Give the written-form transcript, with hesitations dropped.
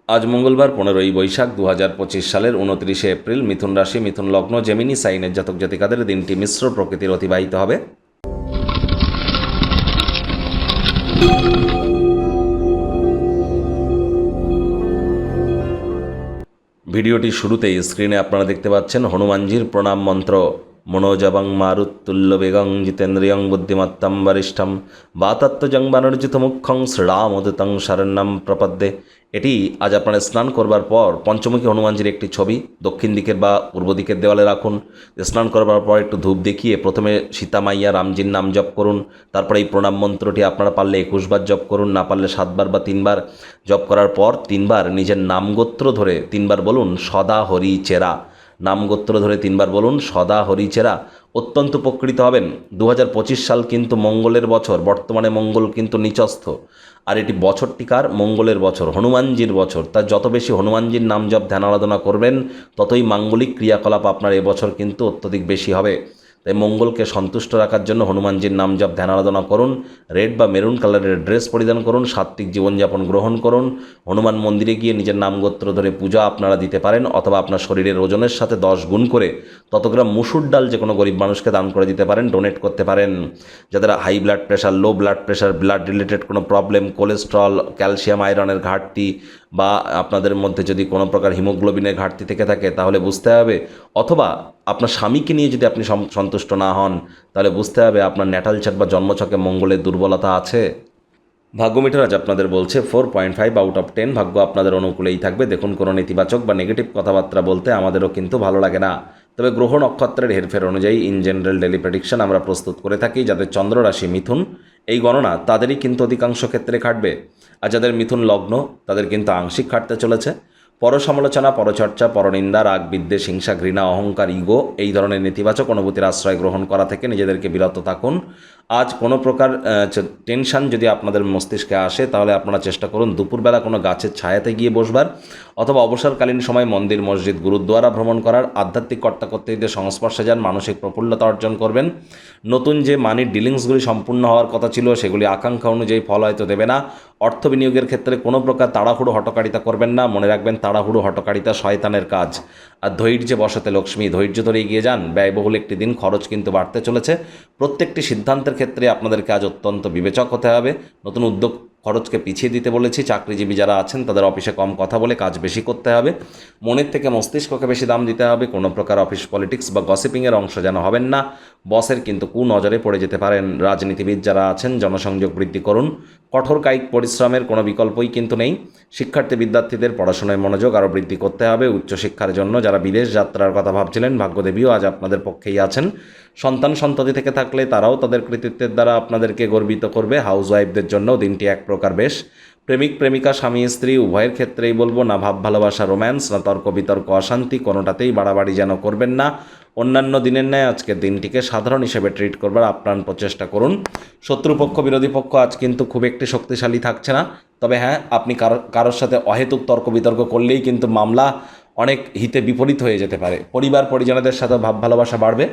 আজ মঙ্গলবার 15ই বৈশাখ 2025 সালের 29শে এপ্রিল। মিথুন রাশি, মিথুন লগ্ন, জেমিনি সাইনের জাতক জাতিকাদের দিনটি মিশ্র প্রকৃতির অতিবাহিত হবে। ভিডিওটি শুরুতেই স্ক্রিনে আপনারা দেখতে পাচ্ছেন হনুমানজির প্রণাম মন্ত্র। মনোজবং মারুত্তুল্য বেগং জিতেন্দ্রিয়ং বুদ্ধিমত্তম বরিষ্ঠম বাতাত্মজং বানর্জিত মুখ্যং শ্রীরামোদিতং শরণ্যম প্রপদ্যে। এটি আজ আপনারা স্নান করবার পর পঞ্চমুখী হনুমানজির একটি ছবি দক্ষিণ দিকের বা পূর্ব দিকের দেওয়ালে রাখুন। স্নান করবার পর একটু ধূপ দেখিয়ে প্রথমে সীতামাইয়া রামজির নাম জপ করুন। তারপরে এই প্রণাম মন্ত্রটি আপনারা পারলে 21 বার জপ করুন, না পারলে 7 বার বা 3 বার জপ করার পর 3 বার নিজের নামগোত্র ধরে 3 বার বলুন সদা হরি চেরা। নামগোত্র ধরে 3 বার বলুন সদা হরি চেরা। অত্যন্ত উপকৃত হবেন। 2025 সাল কিন্তু মঙ্গলের বছর, বর্তমানে মঙ্গল কিন্তু নিচস্থ, আর এটি বছরটিকার মঙ্গলের বছর, হনুমানজির বছর। তা যত বেশি হনুমানজির নাম জপ ধ্যান আরাধনা করবেন ততই মাঙ্গলিক ক্রিয়াকলাপ আপনার এবছর কিন্তু অত্যধিক বেশি হবে। তাই মঙ্গলকে সন্তুষ্ট রাখার জন্য হনুমানজির নাম জপ ধ্যান আরাধনা করুন। রেড বা মেরুন কালারের ড্রেস পরিধান করুন, সাত্ত্বিক জীবনযাপন গ্রহণ করুন। হনুমান মন্দিরে গিয়ে নিজের নামগোত্র ধরে পূজা আপনারা দিতে পারেন, অথবা আপনার শরীরের ওজনের সাথে 10 গুণ করে তত গ্রাম মুসুর ডাল যে কোনো গরিব মানুষকে দান করে দিতে পারেন, ডোনেট করতে পারেন। যাদের high blood pressure, low blood pressure, blood related কোনো প্রবলেম, কোলেস্ট্রল, ক্যালসিয়াম আয়রনের ঘাটতি, বা আপনাদের মধ্যে যদি কোনো প্রকার হিমোগ্লোবিনের ঘাটতি থেকে থাকে তাহলে বুঝতে হবে, অথবা আপনার স্বামীকে নিয়ে যদি আপনি সন্তুষ্ট না হন তাহলে বুঝতে হবে আপনার ন্যাটাল চার্ট বা জন্মছকে মঙ্গলের দুর্বলতা আছে। ভাগ্য মিটার আজ আপনাদের বলছে 4.5 আউট অফ 10। ভাগ্য আপনাদের অনুকূলেই থাকবে। দেখুন, কোনো নেতিবাচক বা নেগেটিভ কথাবার্তা বলতে আমাদেরও কিন্তু ভালো লাগে না, তবে গ্রহ নক্ষত্রের হেরফের অনুযায়ী ইন জেনারেল ডেলি প্রেডিকশন আমরা প্রস্তুত করে থাকি। যাদের চন্দ্র রাশি মিথুন, এই গণনা তাদেরই কিন্তু অধিকাংশ ক্ষেত্রে খাটবে, আর যাদের মিথুন লগ্ন তাদের কিন্তু আংশিক খাটতে চলেছে। পরসমালোচনা, পরচর্চা, পরনিন্দা, রাগ, বিদ্বেষ, হিংসা, ঘৃণা, অহংকার, ইগো, এই ধরনের নেতিবাচক অনুভূতির আশ্রয় গ্রহণ করা থেকে নিজেদেরকে বিরত থাকুন। আজ কোনো প্রকার টেনশন যদি আপনাদের মস্তিষ্কে আসে তাহলে আপনারা চেষ্টা করুন দুপুরবেলা কোনো গাছের ছায়াতে গিয়ে বসবার, অথবা অবসরকালীন সময় মন্দির, মসজিদ, গুরুদ্বারা ভ্রমণ করার। আধ্যাত্মিক কর্তাকর্তাদের সংস্পর্শে যান, মানসিক প্রফুল্লতা অর্জন করবেন। নতুন যে মানির ডিলিংসগুলি সম্পূর্ণ হওয়ার কথা ছিল সেগুলি আকাঙ্ক্ষা অনুযায়ী ফল হয়তো দেবে না। অর্থ বিনিয়োগের ক্ষেত্রে কোনো প্রকার তাড়াহুড়ো হটকারিতা করবেন না। মনে রাখবেন, তাড়াহুড়ো হটকারিতা শয়তানের কাজ। আর ধৈর্যে বসতে লক্ষ্মী, ধৈর্য ধরে এগিয়ে যান। ব্যয়বহুল একটি দিন, খরচ কিন্তু বাড়তে চলেছে। প্রত্যেকটি সিদ্ধান্তের ক্ষেত্রে আপনাদেরকে আজ অত্যন্ত বিবেচক হতে হবে। নতুন উদ্যোগ খরচকে পিছিয়ে দিতে বলেছি। চাকরিজীবী যারা আছেন তাদের অফিসে কম কথা বলে কাজ বেশি করতে হবে। মনের থেকে মস্তিষ্ককে বেশি দাম দিতে হবে। কোনো প্রকার অফিস পলিটিক্স বা গসিপিংয়ের অংশ যেন হবেন না। বসের কিন্তু কুনজরে পড়ে যেতে পারেন। রাজনীতিবিদ যারা আছেন জনসংযোগ বৃদ্ধি করুন। কঠোর কায়িক পরিশ্রমের কোনো বিকল্পই কিন্তু নেই। শিক্ষার্থী বিদ্যার্থীদের পড়াশোনায় মনোযোগ আরও বৃদ্ধি করতে হবে। উচ্চশিক্ষার জন্য যারা বিদেশ যাত্রার কথা ভাবছিলেন, ভাগ্যদেবীও আজ আপনাদের পক্ষেই আছেন। সন্তান সন্ততি থেকে থাকলে তারাও তাদের কৃতিত্বের দ্বারা আপনাদেরকে গর্বিত করবে। হাউসওয়াইফদের জন্য দিনটি এক প্রকার বেশ। প্রেমিক প্রেমিকা, স্বামী স্ত্রী উভয়ের ক্ষেত্রেই বলবো, না ভাব ভালোবাসা, রোম্যান্স, না তর্ক বিতর্ক, অশান্তি, কোনোটাতেই বাড়াবাড়ি যেন করবেন না। অন্যান্য দিনের ন্যায় আজকের দিনটিকে সাধারণ হিসেবে ট্রিট করবার আপ্রাণ প্রচেষ্টা করুন। শত্রুপক্ষ, বিরোধী পক্ষ আজ কিন্তু খুব একটি শক্তিশালী থাকছে না। তবে হ্যাঁ, আপনি কারোর সাথে অহেতুক তর্ক বিতর্ক করলেই কিন্তু মামলা অনেক হিতে বিপরীত হয়ে যেতে পারে। পরিবার পরিজনদের সাথে ভাব ভালোবাসা বাড়বে।